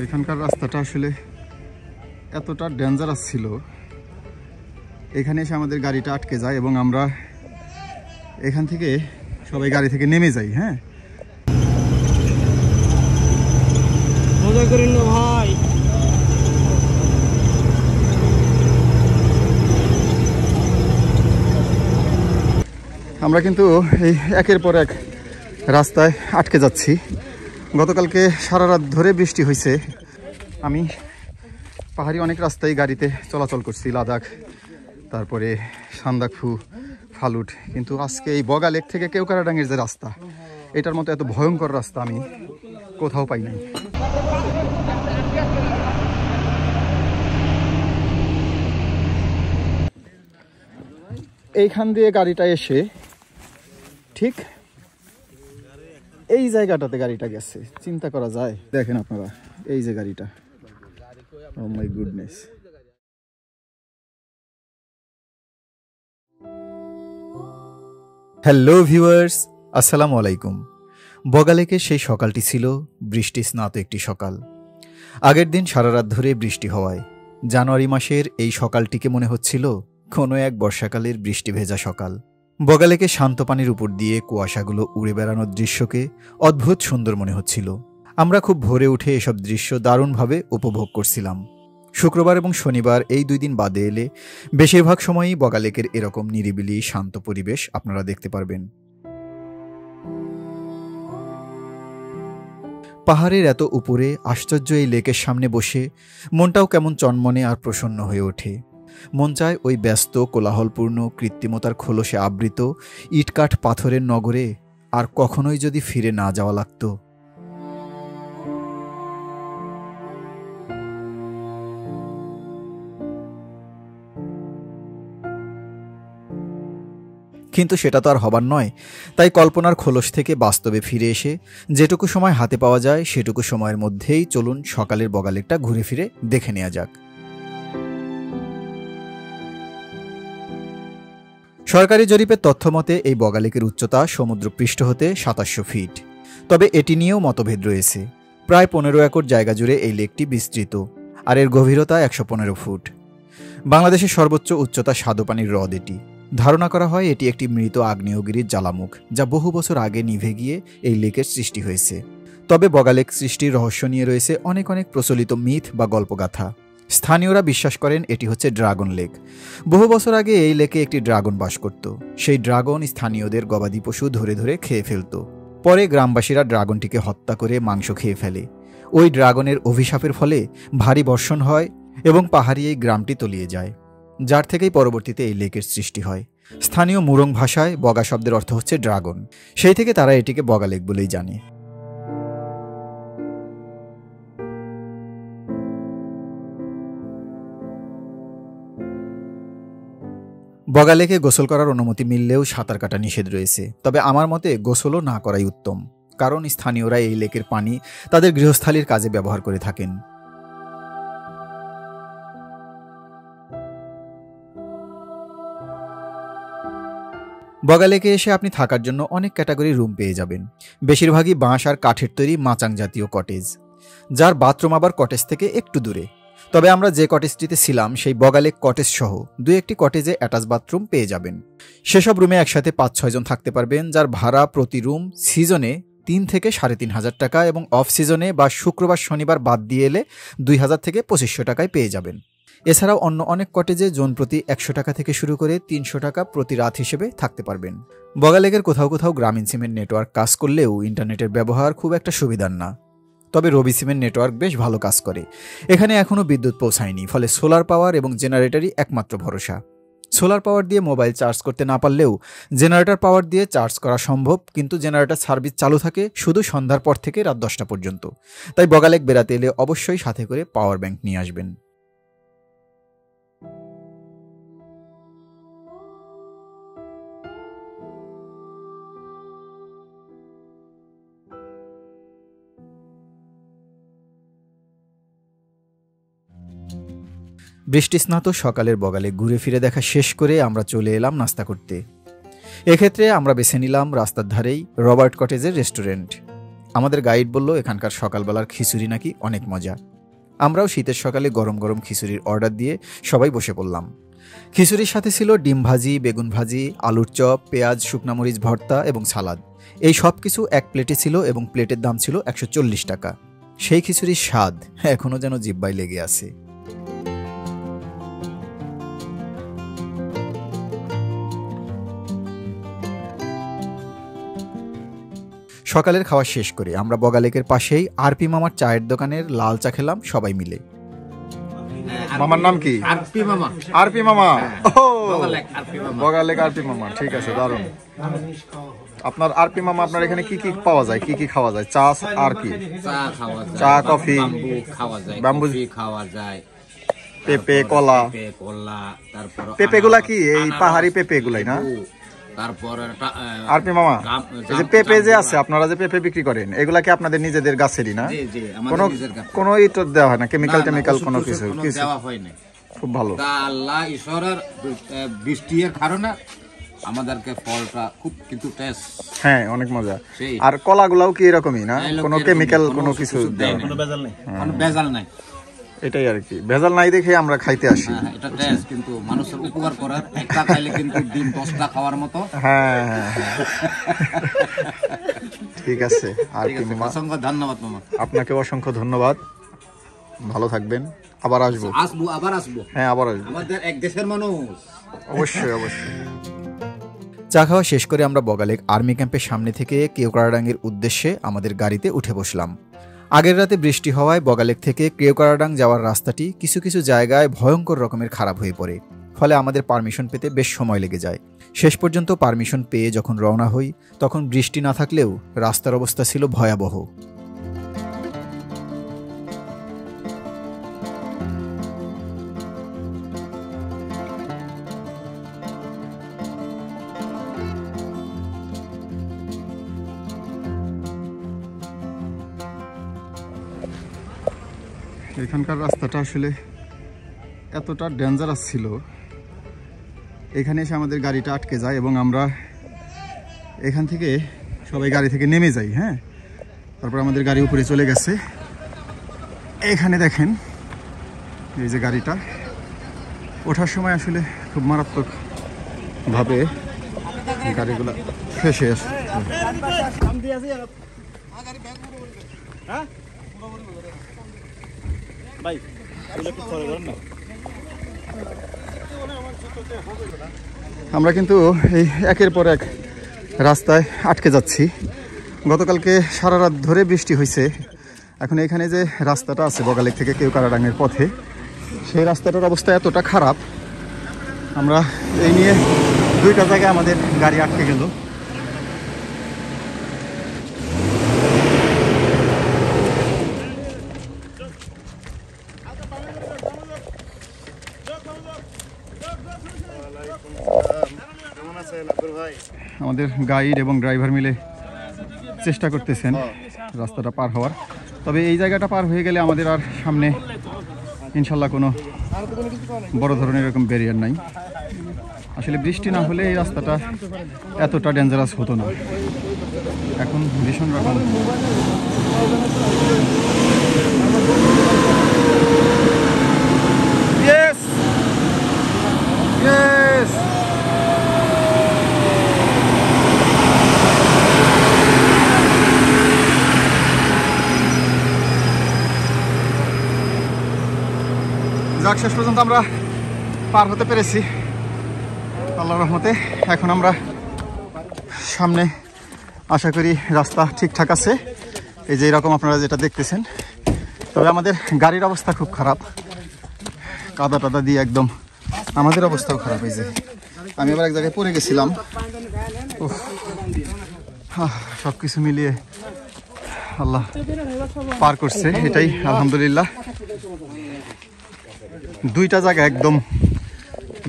এখানকার রাস্তাটা আসলে এতটা ডেঞ্জারাস ছিল, এখানে এসে আমাদের গাড়িটা আটকে যায় এবং আমরা এখান থেকে সবাই গাড়ি থেকে নেমে যাই। হ্যাঁ, মজা করেন না ভাই। আমরা কিন্তু এই একের পর এক রাস্তায় আটকে যাচ্ছি। গতকালকে সারা রাত ধরে বৃষ্টি হয়েছে। আমি পাহাড়ি অনেক রাস্তায় গাড়িতে চলাচল করছি, লাদাখ, তারপরে সান্দাকফু, ফালুট, কিন্তু আজকে এই বগা লেক থেকে কেওক্রাডাঙ্গের যে রাস্তা, এটার মতো এত ভয়ঙ্কর রাস্তা আমি কোথাও পাই নাই। এইখান দিয়ে গাড়িটা এসে ঠিক এই জায়গাটাতে গাড়িটা গেছে, চিন্তা করা যায়। দেখেন আপনারা এই যে গাড়িটা, ও মাই গুডনেস। হ্যালো ভিউয়ার্স, আসসালামু আলাইকুম। বগা লেকের সেই সকালটি ছিল বৃষ্টি স্নাত একটি সকাল। আগের দিন সারা রাত ধরে বৃষ্টি হওয়ায় জানুয়ারি মাসের এই সকালটিকে মনে হচ্ছিল কোনো এক বর্ষাকালের বৃষ্টি ভেজা সকাল। বগা লেকের শান্ত পানির উপর দিয়ে কুয়াশাগুলো উড়ে বেড়ানোর দৃশ্যকে অদ্ভুত সুন্দর মনে হচ্ছিল। আমরা খুব ভোরে উঠে এসব দৃশ্য দারুণভাবে উপভোগ করছিলাম। শুক্রবার এবং শনিবার এই 2 দিন বাদে এলে বেশিরভাগ সময়ই বগা লেকের এরকম নিরিবিলি শান্ত পরিবেশ আপনারা দেখতে পারবেন। পাহাড়ের এত উপরে আশ্চর্য এই লেকের সামনে বসে মনটাও কেমন চনমনে আর প্রসন্ন হয়ে ওঠে। মন চায় ওই ব্যস্ত কোলাহলপূর্ণ কৃত্রিমতার খোলসে আবৃত ইটকাঠ পাথরের নগরে আর কখনোই যদি ফিরে না যাওয়া লাগত। কিন্তু সেটা তো আর হবার নয়। তাই কল্পনার খোলস থেকে বাস্তবে ফিরে এসে যেটুকু সময় হাতে পাওয়া যায় সেটুকু সময়ের মধ্যেই চলুন সকালের বগা লেকটা ঘুরে ফিরে দেখে নেওয়া যাক। সরকারি জরিপের তথ্য মতে এই বগা লেকের উচ্চতা সমুদ্রপৃষ্ঠ হতে 2700 ফিট। তবে এটি নিয়েও মতভেদ রয়েছে। প্রায় 15 একর জায়গা জুড়ে এই লেকটি বিস্তৃত, আর এর গভীরতা 115 ফুট। বাংলাদেশের সর্বোচ্চ উচ্চতা স্বাদুপানির হ্রদ এটি। ধারণা করা হয় এটি একটি মৃত আগ্নেয়গিরির জ্বালামুখ, যা বহু বছর আগে নিভে গিয়ে এই লেকের সৃষ্টি হয়েছে। তবে বগা লেক সৃষ্টির রহস্য নিয়ে রয়েছে অনেক অনেক প্রচলিত মিথ বা গল্পগাথা। স্থানীয়রা বিশ্বাস করেন এটি হচ্ছে ড্রাগন লেক। বহু বছর আগে এই লেকে একটি ড্রাগন বাস করত। সেই ড্রাগন স্থানীয়দের গবাদি পশু ধরে ধরে খেয়ে ফেলত। পরে গ্রামবাসীরা ড্রাগনটিকে হত্যা করে মাংস খেয়ে ফেলে। ওই ড্রাগনের অভিশাপের ফলে ভারী বর্ষণ হয় এবং পাহাড়ি এই গ্রামটি তলিয়ে যায়, যার থেকেই পরবর্তীতে এই লেকের সৃষ্টি হয়। স্থানীয় মুরং ভাষায় বগা শব্দের অর্থ হচ্ছে ড্রাগন। সেই থেকে তারা এটিকে বগা লেক বলেই জানে। বগা লেকে গোসল করার অনুমতি মিললেও সাঁতার কাটা নিষেধ রয়েছে। তবে আমার মতে গোসলও না করাই উত্তম, কারণ স্থানীয়রা এই লেকের পানি তাদের গৃহস্থালির কাজে ব্যবহার করে থাকেন। বগা লেকে এসে আপনি থাকার জন্য অনেক ক্যাটাগরি রুম পেয়ে যাবেন। বেশিরভাগই বাঁশ আর কাঠের তৈরি মাচাং জাতীয় কটেজ, যার বাথরুম আবার কটেজ থেকে একটু দূরে। তবে আমরা যে কটেজটিতে ছিলাম সেই বগা লেক কটেজ সহ 2-1টি কটেজে অ্যাটাচ বাথরুম পেয়ে যাবেন। সেসব রুমে একসাথে 5-6 জন থাকতে পারবেন, যার ভাড়া প্রতি রুম সিজনে 3 থেকে 3,500 টাকা এবং অফ সিজনে বা শুক্রবার শনিবার বাদ দিয়ে এলে 2,000 থেকে 2,500 টাকায় পেয়ে যাবেন। এছাড়াও অন্য অনেক কটেজে জন প্রতি 100 টাকা থেকে শুরু করে 300 টাকা প্রতি রাত হিসেবে থাকতে পারবেন। বগা লেকের কোথাও কোথাও গ্রামীণ সিমের নেটওয়ার্ক কাজ করলেও ইন্টারনেটের ব্যবহার খুব একটা সুবিধার না। তবে রবি সিমের নেটওয়ার্ক বেশ ভালো কাজ করে। এখানে এখনও বিদ্যুৎ পৌঁছায়নি, ফলে সোলার পাওয়ার এবং জেনারেটরই একমাত্র ভরসা। সোলার পাওয়ার দিয়ে মোবাইল চার্জ করতে না পারলেও জেনারেটর পাওয়ার দিয়ে চার্জ করা সম্ভব, কিন্তু জেনারেটর সার্ভিস চালু থাকে শুধু সন্ধ্যার পর থেকে রাত 10টা পর্যন্ত। তাই বগা লেক বেড়াতে এলে অবশ্যই সাথে করে পাওয়ার ব্যাংক নিয়ে আসবেন। বৃষ্টিস্নাত সকালের বগা লেক ঘুরে ফিরে দেখা শেষ করে আমরা চলে এলাম নাস্তা করতে। এক্ষেত্রে আমরা বেছে নিলাম রাস্তার ধারেই রবার্ট কটেজের রেস্টুরেন্ট। আমাদের গাইড বলল এখানকার সকালবেলার খিচুড়ি নাকি অনেক মজা। আমরাও শীতের সকালে গরম গরম খিচুড়ির অর্ডার দিয়ে সবাই বসে পড়লাম। খিচুড়ির সাথে ছিল ডিম ভাজি, বেগুন ভাজি, আলুর চপ, পেঁয়াজ, শুকনামরিচ ভর্তা এবং সালাদ। এই সব কিছু এক প্লেটে ছিল এবং প্লেটের দাম ছিল 140 টাকা। সেই খিচুড়ির স্বাদ এখনও যেন জিহ্বায় লেগে আছে। সকালের খাওয়া শেষ করে আমরা বগালেকের পাশেই আরপি মামার চায়ের দোকানের লাল চা খেলাম সবাই মিলে। মামার নাম কি? আরপি মামা। আরপি মামা। ও আরপি মামা। বগালেক আরপি মামা, ঠিক আছে, দারুণ। আপনার আরপি মামা, আপনার এখানে কি কি পাওয়া যায়, কি কি খাওয়া যায়? চা আর কি? চা খাওয়া যায়, চা, কফি খাওয়া যায়, বাম্বু খাওয়া যায়, পেঁপে, কলা। তারপর পেঁপে গুলা কি এই পাহাড়ি পেঁপে গুলাই না? তারপর আরপি মামা, এই যে পেঁপে যে আছে, আপনারা যে পেঁপে বিক্রি করেন, এগুলা কি আপনাদের নিজেদের গাছেরই না? কোনো ইট দেওয়া হয় না, কেমিক্যাল টেমিক্যাল কোনো কিছু দেওয়া হয় না। খুব ভালো। আল্লাহ ঈশ্বরের বৃষ্টির কারণে আমাদেরকে ফলটা খুব কিন্তু টেস্ট। হ্যাঁ, অনেক মজা। আর কলাগুলাও কি এরকমই না? কোনো কেমিক্যাল কোনো কিছু দেওয়া? কোনো ভেজাল নেই, কোনো ভেজাল নাই। এটাই আর কি, ভেজাল নাই দেখে আমরা খাইতে আসি। এটা টেস্ট কিন্তু মানুষের উপকার করার, একটা খাইলে কিন্তু দিন 10টা খাওয়ার মতো। হ্যাঁ হ্যাঁ হ্যাঁ, ঠিক আছে। আর কি মামা, অসংখ্য ধন্যবাদ মামা। আপনাকে অসংখ্য ধন্যবাদ, ভালো থাকবেন। আবার আসবো। আবার আসবো। হ্যাঁ, আবার আসবো, আমাদের এক দেশের মানুষ। অবশ্যই অবশ্যই। চা খাওয়া শেষ করে আমরা বগালেক আর্মি ক্যাম্পের সামনে থেকে কেওক্রাডাঙ্গের উদ্দেশ্যে আমাদের গাড়িতে উঠে বসলাম। আগের রাতে বৃষ্টি হওয়ায় বগালেক থেকে কেওক্রাডাং যাওয়ার রাস্তাটি কিছু কিছু জায়গায় ভয়ঙ্কর রকমের খারাপ হয়ে পড়ে, ফলে আমাদের পারমিশন পেতে বেশ সময় লেগে যায়। শেষ পর্যন্ত পারমিশন পেয়ে যখন রওনা হই, তখন বৃষ্টি না থাকলেও রাস্তার অবস্থা ছিল ভয়াবহ। এখানকার রাস্তাটা আসলে এতটা ডেঞ্জারাস ছিল, এখানে এসে আমাদের গাড়িটা আটকে যায় এবং আমরা এখান থেকে সবাই গাড়ি থেকে নেমে যাই। হ্যাঁ, তারপর আমাদের গাড়ি উপরে চলে গেছে। এখানে দেখেন এই যে গাড়িটা ওঠার সময় আসলে খুব মারাত্মকভাবে গাড়িগুলো ফেসে আসে। আমরা কিন্তু এই একের পর এক রাস্তায় আটকে যাচ্ছি। গতকালকে সারা রাত ধরে বৃষ্টি হয়েছে। এখন এখানে যে রাস্তাটা আছে বগালেক থেকে কেওক্রাডাঙ্গের পথে, সেই রাস্তাটার অবস্থা এতটা খারাপ, আমরা এই নিয়ে দুইটা জায়গায় আমাদের গাড়ি আটকে গেল। আমাদের গাইড এবং ড্রাইভার মিলে চেষ্টা করতেছেন রাস্তাটা পার হওয়ার। তবে এই জায়গাটা পার হয়ে গেলে আমাদের আর সামনে ইনশাল্লাহ কোনো বড় ধরনের এরকম ব্যারিয়ার নাই। আসলে বৃষ্টি না হলে এই রাস্তাটা এতটা ডেঞ্জারাস হতো না। এখন ভীষণ রকম যাক, শেষ পর্যন্ত আমরা পার হতে পেরেছি আল্লাহর রহমতে। এখন আমরা সামনে আশা করি রাস্তা ঠিকঠাক আছে, এই যে এরকম আপনারা যেটা দেখতেছেন। তবে আমাদের গাড়ির অবস্থা খুব খারাপ, কাদা টাদা দিয়ে একদম আমাদের অবস্থাও খারাপ। এই যে আমি আবার এক জায়গায় পড়ে গেছিলাম। সব কিছু মিলিয়ে আল্লাহ পার করছে, এটাই আলহামদুলিল্লাহ। দুইটা জায়গা একদম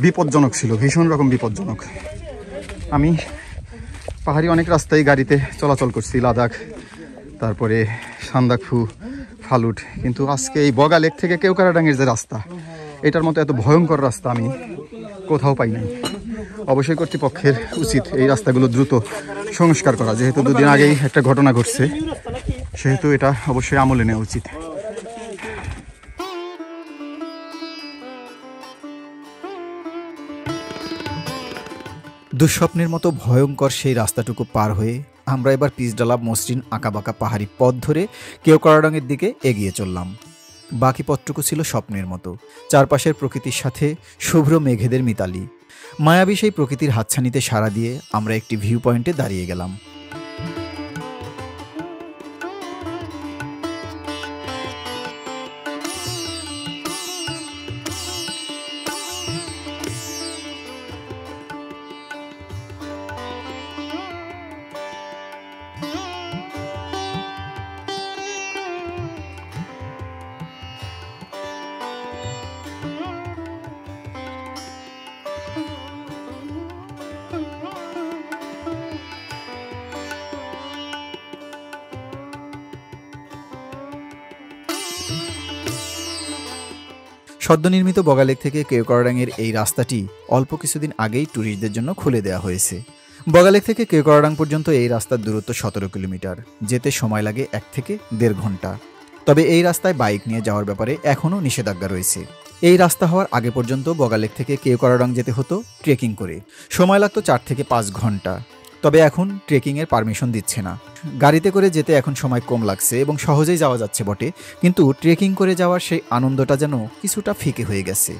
বিপজ্জনক ছিল, ভীষণ রকম বিপজ্জনক। আমি পাহাড়ি অনেক রাস্তায় গাড়িতে চলাচল করছি, লাদাখ, তারপরে সান্দাকফু, ফালুট, কিন্তু আজকে এই বগালেক থেকে কেওক্রাডাঙ্গের যে রাস্তা, এটার মতো এত ভয়ঙ্কর রাস্তা আমি কোথাও পাই নাই। অবশ্যই কর্তৃপক্ষের উচিত এই রাস্তাগুলো দ্রুত সংস্কার করা, যেহেতু দুদিন আগেই একটা ঘটনা ঘটছে। সেহেতু এটা অবশ্যই আমলে নেওয়া উচিত। দুঃস্বপ্নের মতো ভয়ঙ্কর সেই রাস্তাটুকু পার হয়ে আমরা এবার পিচডালা মসৃণ আঁকাবাঁকা পাহাড়ি পথ ধরে কেওক্রাডাঙের দিকে এগিয়ে চললাম। বাকি পথটুকু ছিল স্বপ্নের মতো, চারপাশের প্রকৃতির সাথে শুভ্র মেঘেদের মিতালি। মায়াবী সেই প্রকৃতির হাতছানিতে সাড়া দিয়ে আমরা একটি ভিউ পয়েন্টে দাঁড়িয়ে গেলাম। সদ্যনির্মিত বগালেক থেকে কেওক্রাডাঙের এই রাস্তাটি অল্প কিছুদিন আগেই ট্যুরিস্টদের জন্য খুলে দেওয়া হয়েছে। বগালেক থেকে কেওক্রাডাং পর্যন্ত এই রাস্তার দূরত্ব 17 কিলোমিটার, যেতে সময় লাগে 1 থেকে 1.5 ঘন্টা। তবে এই রাস্তায় বাইক নিয়ে যাওয়ার ব্যাপারে এখনও নিষেধাজ্ঞা রয়েছে। এই রাস্তা হওয়ার আগে পর্যন্ত বগালেক থেকে কেওক্রাডাং যেতে হতো ট্রেকিং করে, সময় লাগতো 4 থেকে 5 ঘন্টা। তবে এখন ট্রেকিংয়ের পারমিশন দিচ্ছে না। গাড়িতে করে যেতে এখন সময় কম লাগছে এবং সহজেই যাওয়া যাচ্ছে বটে, কিন্তু ট্রেকিং করে যাওয়ার সেই আনন্দটা যেন কিছুটা ফিকে হয়ে গেছে।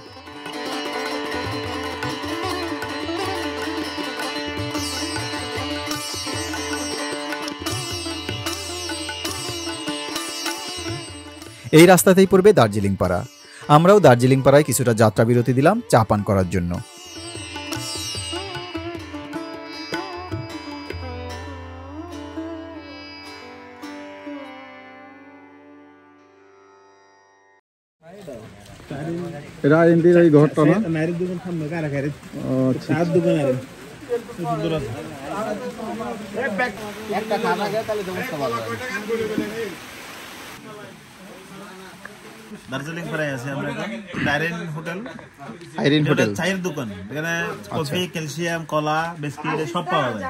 এই রাস্তাতেই পড়বে দার্জিলিং পাড়া। আমরাও দার্জিলিং পাড়ায় কিছুটা যাত্রা বিরতি দিলাম চা পান করার জন্য। রাজেন্দ্রের এই ঘরটা না, দার্জিলিং পাড়ায় আছে আমরা আইরিন হোটেল। আইরিন হোটেল চায়ের দোকান, এখানে কফি, ক্যালসিয়াম, কলা, বিস্কিট সব পাওয়া যায়।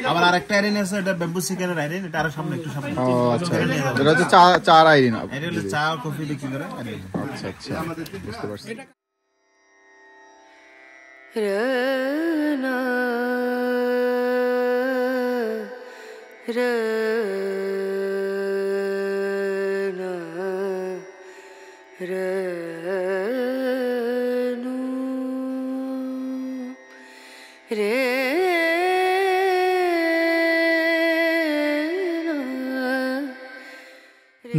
আবার আরেকটা আইরিন আছে, এটা ব্যাম্বু চিকেনের আইরিন, এটা আরো সামনে একটু সামনে। আচ্ছা, এটা হচ্ছে চা আইরিন। এটা হলো চা কফি বিক্রি করে। আচ্ছা আচ্ছা, বুঝতে পারছি।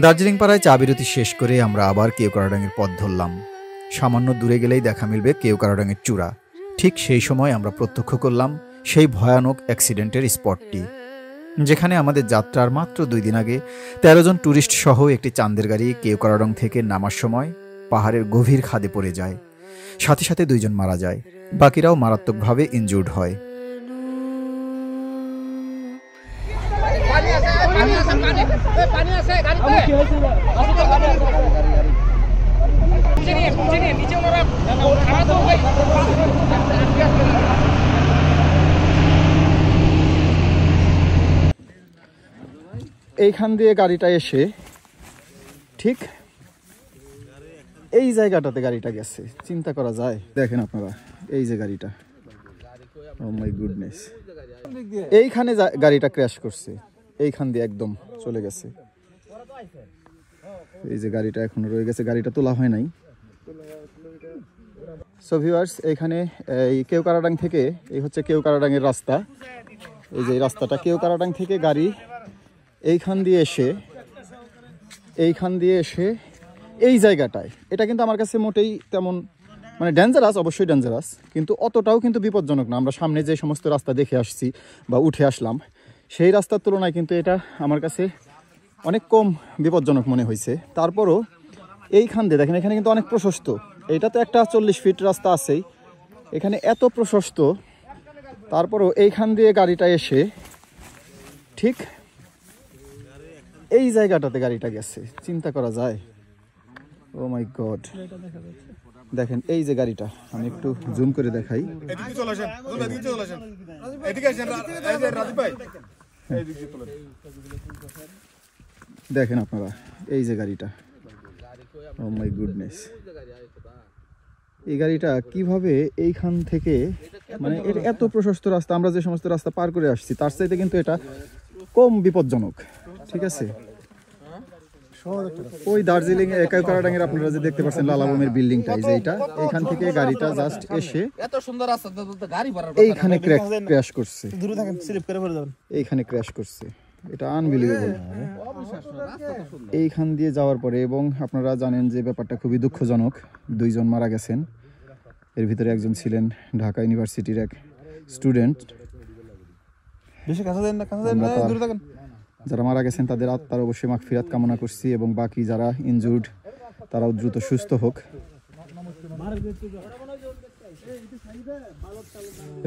দার্জিলিং পাড়ায় চা বিরতি শেষ করে আমরা আবার কেওক্রাডাঙের পথ ধরলাম। সামান্য দূরে গেলেই দেখা মিলবে কেওক্রাডাঙের চূড়া। ঠিক সেই সময় আমরা প্রত্যক্ষ করলাম সেই ভয়ানক অ্যাক্সিডেন্টের স্পটটি, যেখানে আমাদের যাত্রার মাত্র 2 দিন আগে 13 জন ট্যুরিস্ট সহ একটি চাঁদের গাড়ি কেওক্রাডাং থেকে নামার সময় পাহাড়ের গভীর খাদে পড়ে যায়। সাথে সাথে 2 জন মারা যায়, বাকিরাও মারাত্মকভাবে ইনজুর্ড হয়। এইখান দিয়ে গাড়িটা এসে ঠিক এই জায়গাটাতে গাড়িটা গেছে, চিন্তা করা যায়। দেখেন আপনারা এই যে গাড়িটা, ও মাই গুডনেস, এইখানে গাড়িটা ক্র্যাশ করছে, এইখান দিয়ে একদম চলে গেছে। এই যে গাড়িটা এখনো রয়ে গেছে, গাড়িটা তোলা হয় নাই। সো ভিউয়ার্স, এইখানে এই কেওক্রাডাং থেকে, এই হচ্ছে কেওক্রাডাঙের রাস্তা। এই যে রাস্তাটা কেওক্রাডাং থেকে গাড়ি এইখান দিয়ে এসে এই জায়গাটায়, এটা কিন্তু আমার কাছে মোটেই তেমন মানে ডেঞ্জারাস, অবশ্যই ডেঞ্জারাস, কিন্তু অতটাও কিন্তু বিপজ্জনক না। আমরা সামনে যে সমস্ত রাস্তা দেখে আসছি বা উঠে আসলাম, সেই রাস্তার তুলনায় কিন্তু এটা আমার কাছে অনেক কম বিপজ্জনক মনে হয়েছে। তারপরও এইখান দিয়ে দেখেন, এখানে কিন্তু অনেক প্রশস্ত, এইটা তো একটা 40 ফিট রাস্তা আছেই, এখানে এত প্রশস্ত, তারপরও এইখান দিয়ে গাড়িটা এসে ঠিক এই জায়গাটাতে গাড়িটা গেছে, চিন্তা করা যায়। ও মাই গড, দেখেন এই যে গাড়িটা, আমি একটু জুম করে দেখাই। দেখেন আপনারা এই যে গাড়িটা, ও মাই গুডনেস, এই গাড়িটা কিভাবে এইখান থেকে, মানে এটা এত প্রশস্ত রাস্তা, আমরা যে সমস্ত রাস্তা পার করে আসছি তার চাইতে কিন্তু এটা কম বিপজ্জনক, ঠিক আছে। ওই দার্জিলিং কারাডাঙ্গের আপনারা যে দেখতে পাচ্ছেন লালাবমের বিল্ডিংটা, এই যে এইটা, এইখান থেকে গাড়িটা জাস্ট এসে এত সুন্দর রাস্তা গাড়ি এইখানে ক্র্যাশ করছে, এইখানে ক্র্যাশ করছে, এটা আনবিলিভেবল। এইখান দিয়ে যাওয়ার পরে, এবং আপনারা জানেন যে ব্যাপারটা খুবই দুঃখজনক, 2 জন মারা গেছেন, এর ভিতরে একজন ছিলেন ঢাকা ইউনিভার্সিটির এক স্টুডেন্ট। যারা মারা গেছেন তাদের আত্মার অবশ্যই মাগফিরাত কামনা করছি, এবং বাকি যারা ইনজুর্ড তারাও দ্রুত সুস্থ হোক।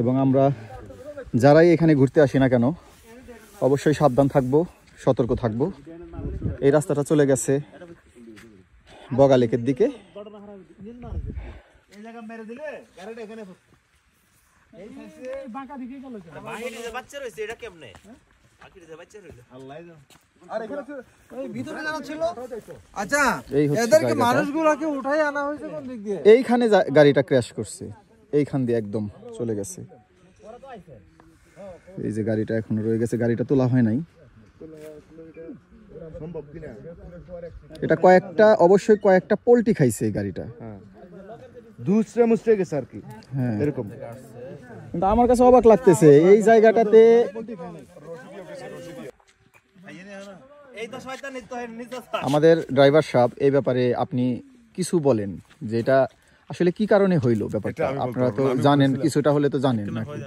এবং আমরা যারাই এখানে ঘুরতে আসি না কেন অবশ্যই সাবধান থাকবো, সতর্ক থাকবো। এই রাস্তাটা চলে গেছে বগালেকের দিকে। এইখানে গাড়িটা ক্র্যাশ করছে, এইখান দিয়ে একদম চলে গেছে। এই যে গাড়িটা এখনো রয়ে গেছে, গাড়িটা তোলা হয় নাই। এটা অবশ্যই কয়েকটা পোল্টি খাইছে এই গাড়িটা, দুসরে মুসরে গেছে আর কি, হ্যাঁ এরকম। কিন্তু আমার কাছে অবাক লাগতেছে এই জায়গাটাতে, আমাদের ড্রাইভার সাহেব এই ব্যাপারে আপনি কিছু বলেন যে এটা আসলে কি কারণে হইলো ব্যাপারটা, আপনারা তো জানেন, কিছুটা হলে তো জানেন নাকি?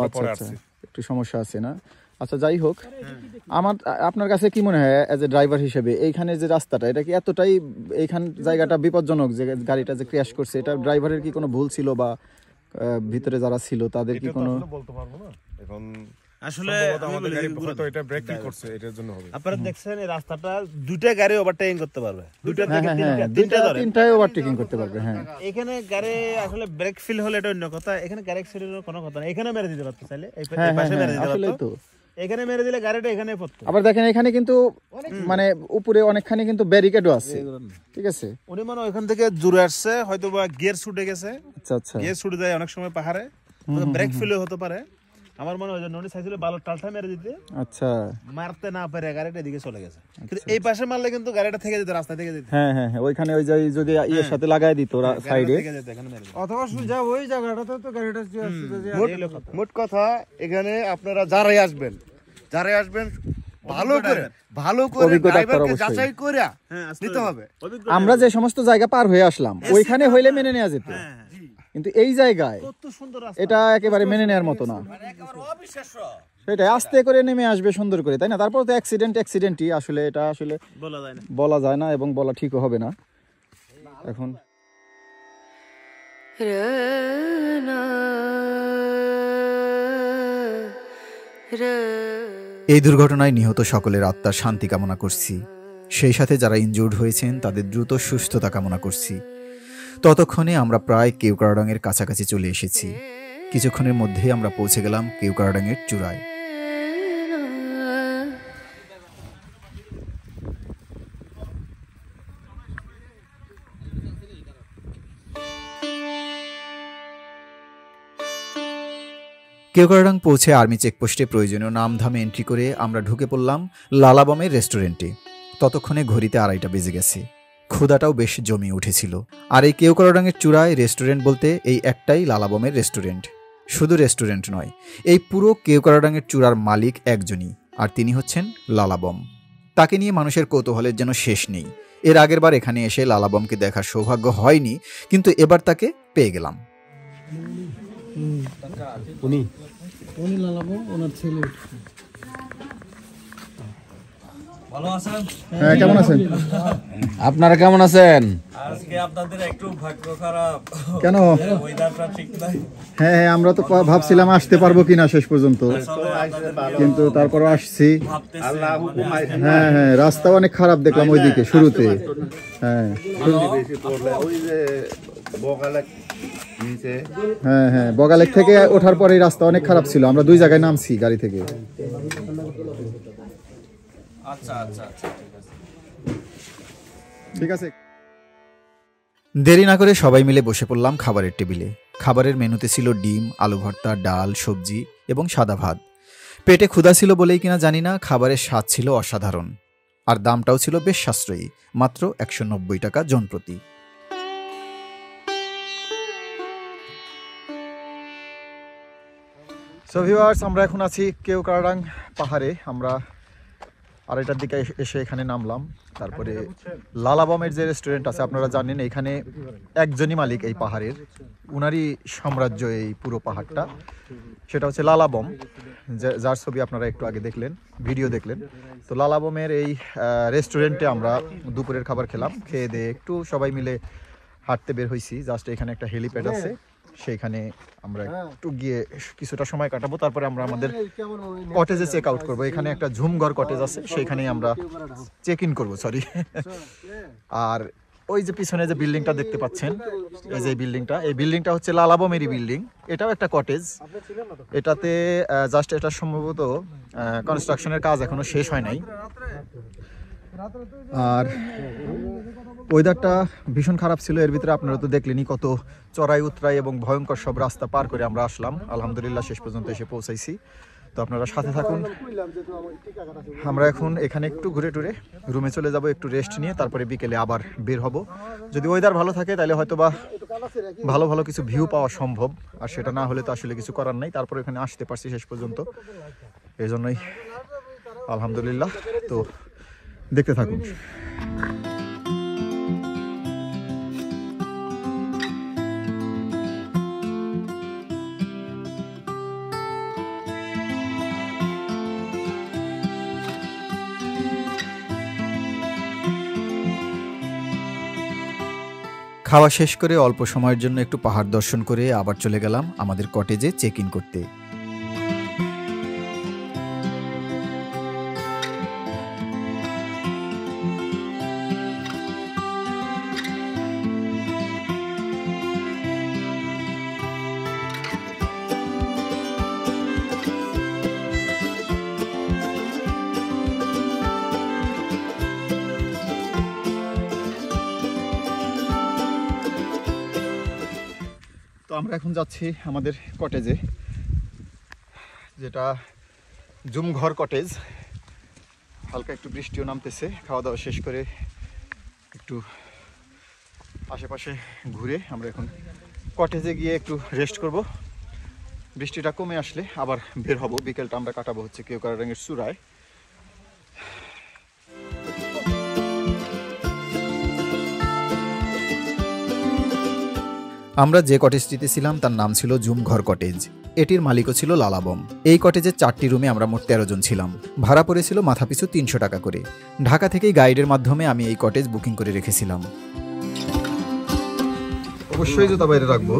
আচ্ছা, একটু সমস্যা আছে না? আচ্ছা, যাই হোক, আপনার কাছে কি মনে হয় এজ এ ড্রাইভার হিসেবে এইখানে যে রাস্তাটা, এটা কি এতটাই এইখান জায়গাটা বিপজ্জনক যে গাড়িটা যে ক্র্যাশ করছে, এটা ড্রাইভারের কি কোনো ভুল ছিল, বা ভিতরে যারা ছিল তাদের কি কোনো, বলতে পারবো না এখন। আসলে এটা ব্রেক ফিল করছে, এটার জন্য হবে। আপনারা দেখছেন এই রাস্তাটা দুইটা গাড়ি ওভারটেকিং করতে পারবে, দুইটা থেকে তিনটায় ওভারটেকিং করতে পারবে। হ্যাঁ, এখানে গাড়ি আসলে ব্রেক ফিল হলে এটা অন্য কথা, এখানে গাড়ি অ্যাক্সিডেন্টের কোনো কথা না। এখানে মেরে দিতে পারতো চাইলে, এই পাশে মেরে দিতে পারতো, এখানে মেরে দিলে গাড়িটা এখানে পড়তো। আবার দেখেন এখানে কিন্তু মানে উপরে অনেকখানি কিন্তু ব্যারিকেডও আছে, ঠিক আছে। উনি মানে ওইখান থেকে জুড়ে আসছে, হয়তো বা গিয়ার ছুটে গেছে। আচ্ছা, গিয়ার ছুটে যায় অনেক সময় পাহাড়ে, ব্রেক ফিল হতে পারে। আমার মনে হয় ননি চাইছিল বালুর টালটা মেরে দিতে, আচ্ছা, মারতে না পারে গাড়িটা এদিকে চলে গেছে। কিন্তু এই পাশে মারলে কিন্তু গাড়িটা থেকে যেত, রাস্তা থেকে যেত। হ্যাঁ, ওইখানে ওই যে যদি ইয়ের সাথে লাগাই দিত সাইডে, অথবা সোজা ওই জায়গাটাতে তো গাড়িটা মোট কথা, এখানে আপনারা যারাই আসবেন ভালো করে ড্রাইভারকে যাচাই করে নিতে হবে। আমরা যে সমস্ত জায়গা পার হয়ে আসলাম ওইখানে হইলে মেনে নেওয়া যেত, কিন্তু এই জায়গায় এটা একেবারে মেনে নেওয়ার মতো না। সেটাই, আস্তে করে নেমে আসবে সুন্দর করে, তাই না? তারপর তো অ্যাক্সিডেন্টই, আসলে এটা আসলে বলা যায় না, এবং বলা ঠিকও হবে না এখন। এই দুর্ঘটনায় নিহত সকলের আত্মার শান্তি কামনা করছি, সেই সাথে যারা ইনজুর্ড হয়েছেন তাদের দ্রুত সুস্থতা কামনা করছি। ততক্ষণে আমরা প্রায় কেওক্রাডাঙের কাছাকাছি চলে এসেছি। কিছুক্ষণের মধ্যেই আমরা পৌঁছে গেলাম কেওক্রাডাঙের চূড়ায়। কেওক্রাডাং পৌঁছে আর্মি চেকপোস্টে প্রয়োজনীয় নামধামে এন্ট্রি করে আমরা ঢুকে পড়লাম লালাবমের রেস্টুরেন্টে। ততক্ষণে ঘড়িতে 2:30 বেজে গেছে, ক্ষুধাটাও বেশ জমিয়ে উঠেছিল। আর এই কেওক্রাডাঙের চূড়ায় রেস্টুরেন্ট বলতে এই একটাই লালাবমের রেস্টুরেন্ট। শুধু রেস্টুরেন্ট নয়, এই পুরো কেওক্রাডাঙের চূড়ার মালিক একজনই, আর তিনি হচ্ছেন লালাবম। তাকে নিয়ে মানুষের কৌতূহলের যেন শেষ নেই। এর আগের বার এখানে এসে লালাবমকে দেখার সৌভাগ্য হয়নি, কিন্তু এবার তাকে পেয়ে গেলাম। উনি লালাবম, ওনার ছেলে। ভালো আছেন? হ্যাঁ, কেমন আছেন? আপনারা কেমন আছেন? আজকে আপনাদের একটু ভাগ্য খারাপ, কেন? ওয়েদারটা ঠিক নাই। হ্যাঁ, আমরা তো ভাবছিলাম আসতে পারবো কিনা শেষ পর্যন্ত, কিন্তু তারপরও আসছি। হ্যাঁ, রাস্তা অনেক খারাপ দেখলাম ওইদিকে শুরুতে। হ্যাঁ, বগালেক থেকে ওঠার পরে রাস্তা অনেক খারাপ ছিল, আমরা 2 জায়গায় নামছি গাড়ি থেকে। আচ্ছা আচ্ছা আচ্ছা ঠিক আছে। ঠিক আছে। দেরি না করে সবাই মিলে বসে পড়লাম খাবারের টেবিলে। খাবারের মেনুতে ছিল ডিম, আলু ভর্তা, ডাল, সবজি এবং সাদা ভাত। পেটে ক্ষুধা ছিল বলেই কিনা জানি না, খাবারের স্বাদ ছিল অসাধারণ। আর দামটাও ছিল বেশ সাশ্রয়ী, মাত্র 190 টাকা জনপ্রতি। সো ভিউয়ার্স, আমরা এখন আছি কেওক্রাডাং পাহাড়ে। আমরা আড়াইটার দিকে এসে এখানে নামলাম। তারপরে লালাবমের যে রেস্টুরেন্ট আছে, আপনারা জানেন এখানে একজনই মালিক এই পাহাড়ের, উনারই সাম্রাজ্য এই পুরো পাহাড়টা। সেটা হচ্ছে লালাবম, যার ছবি আপনারা একটু আগে দেখলেন, ভিডিও দেখলেন। তো লালাবমের এই রেস্টুরেন্টে আমরা দুপুরের খাবার খেলাম। খেয়ে দিয়ে একটু সবাই মিলে হাঁটতে বের হয়েছি। জাস্ট এখানে একটা হেলিপ্যাড আছে, সেইখানে আমরা একটু গিয়ে কিছুটা সময় কাটাবো। তারপরে আমরা আমাদের কটেজে চেক আউট করবো। এখানে একটা ঝুমঘর কটেজ আছে, সেইখানেই আমরা চেক ইন করবো, সরি। আর ওই যে পিছনে যে বিল্ডিংটা দেখতে পাচ্ছেন, এই যে এই বিল্ডিংটা হচ্ছে লালাবমেরই বিল্ডিং। এটাও একটা কটেজ। এটাতে জাস্ট এটা সম্ভবত কনস্ট্রাকশনের কাজ এখনো শেষ হয় নাই। আর ওয়েদারটা ভীষণ খারাপ ছিল। এর ভিতরে আপনারা তো দেখলেনই কত চড়াই উতরাই এবং ভয়ঙ্কর সব রাস্তা পার করে আমরা আসলাম। আলহামদুলিল্লাহ শেষ পর্যন্ত এসে পৌঁছাইছি। তো আপনারা সাথে থাকুন। আমরা এখন এখানে একটু ঘুরে টুরে রুমে চলে যাব, একটু রেস্ট নিয়ে তারপরে বিকেলে আবার বের হব। যদি ওয়েদার ভালো থাকে তাহলে হয়তো বা ভালো ভালো কিছু ভিউ পাওয়া সম্ভব, আর সেটা না হলে তো আসলে কিছু করার নাই। তারপরে এখানে আসতে পারছি শেষ পর্যন্ত, এই জন্যই আলহামদুলিল্লাহ। তো দেখতে থাকুন। খাওয়া শেষ করে অল্প সময়ের জন্য একটু পাহাড় দর্শন করে আবার চলে গেলাম আমাদের কটেজে চেক ইন করতে। তো আমরা এখন যাচ্ছি আমাদের কটেজে, যেটা ঝুমঘর কটেজ। হালকা একটু বৃষ্টিও নামতেছে। খাওয়া দাওয়া শেষ করে একটু আশেপাশে ঘুরে আমরা এখন কটেজে গিয়ে একটু রেস্ট করব। বৃষ্টিটা কমে আসলে আবার বের হব। বিকেলটা আমরা কাটাবো হচ্ছে কেওক্রাডাঙের চূড়ায়। আমরা যে কটেজটিতে ছিলাম তার নাম ছিল ঝুমঘর কটেজ। এটির মালিকও ছিল লালাবম। এই কটেজের 4টি রুমে আমরা মোট 13 জন ছিলাম। ভাড়া পড়েছিল মাথাপিছু 300 টাকা করে। ঢাকা থেকেই গাইডের মাধ্যমে আমি এই কটেজ বুকিং করে রেখেছিলাম। অবশ্যই জুতা বাইরে রাখবো।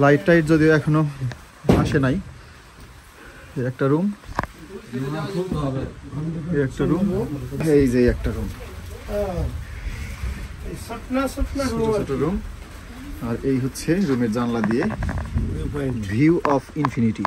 লাইট টাইট যদিও এখনো আসে নাই। একটা রুম, একটা রুম, এই যে একটা রুম, ছোট রুম। আর এই হচ্ছে রুমের জানলা দিয়ে ভিউ অফ ইনফিনিটি।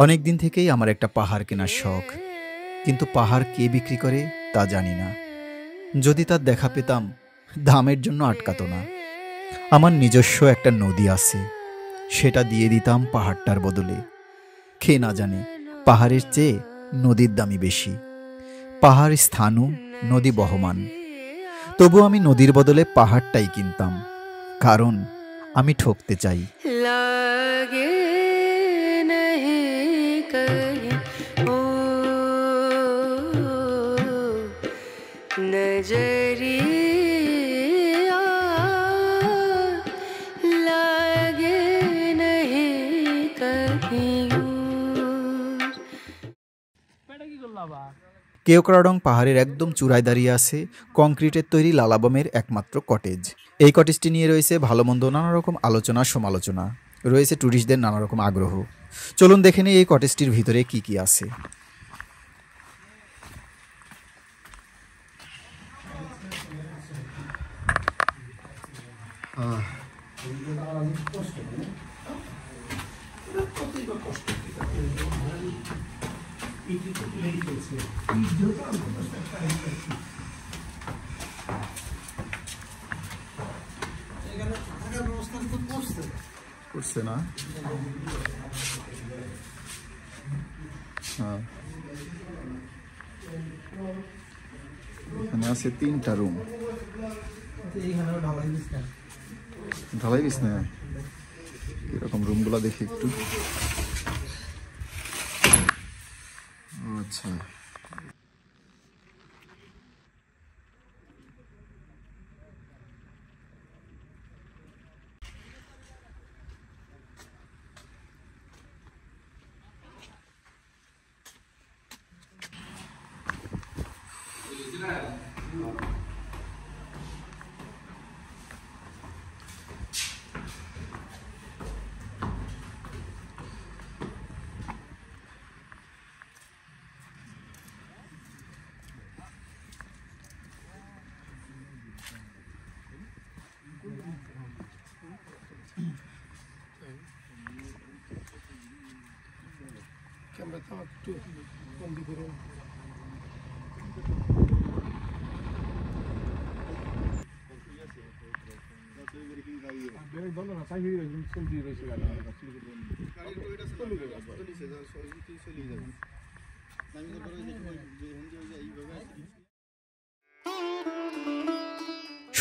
অনেক দিন থেকেই আমার একটা পাহাড় কেনার শখ, কিন্তু পাহাড় কে বিক্রি করে তা জানি না। যদি তার দেখা পেতাম, দামের জন্য আটকাতো না। আমার নিজস্ব একটা নদী আছে, সেটা দিয়ে দিতাম পাহাড়টার বদলে। কে না জানে পাহাড়ের চেয়ে নদীর দামই বেশি। পাহাড় স্থাণু, নদী বহমান। তবু আমি নদীর বদলে পাহাড়টাই কিনতাম, কারণ আমি ঠকতে চাই। কেওক্রাডং পাহাড়ের একদম চূড়ায় দাঁড়িয়ে আছে কংক্রিটের তৈরি লালাবমের একমাত্র কটেজ। এই কটেজটি নিয়ে রয়েছে ভালো মন্দ নানা রকম আলোচনা সমালোচনা, রয়েছে ট্যুরিস্টদের নানা রকম আগ্রহ। চলুন দেখে নিই এই কটেজটির ভিতরে কি কি আছে। করছে না? হ্যাঁ, এখানে আছে 3টা রুম। ঢালাই বিছনা। এরকম রুমগুলো দেখি একটু। আচ্ছা,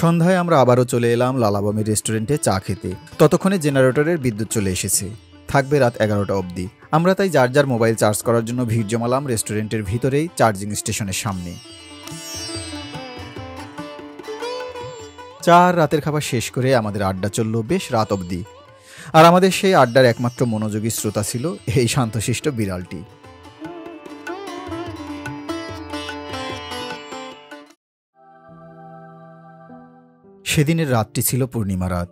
সন্ধ্যায় আমরা আবারও চলে এলাম লালাবমের রেস্টুরেন্টে চা খেতে। ততক্ষণে জেনারেটরের বিদ্যুৎ চলে এসেছে, থাকবে রাত 11টা অবধি। আমরা তাই যার যার মোবাইল চার্জ করার জন্য ভিড় জমালাম রেস্টুরেন্টের ভিতরেই চার্জিং স্টেশনের সামনে। চা আর রাতের খাবার শেষ করে আমাদের আড্ডা চলল বেশ রাত অবধি। আর আমাদের সেই আড্ডার একমাত্র মনোযোগী শ্রোতা ছিল এই শান্তশিষ্ট বিড়ালটি। সেদিনের রাতটি ছিল পূর্ণিমা রাত।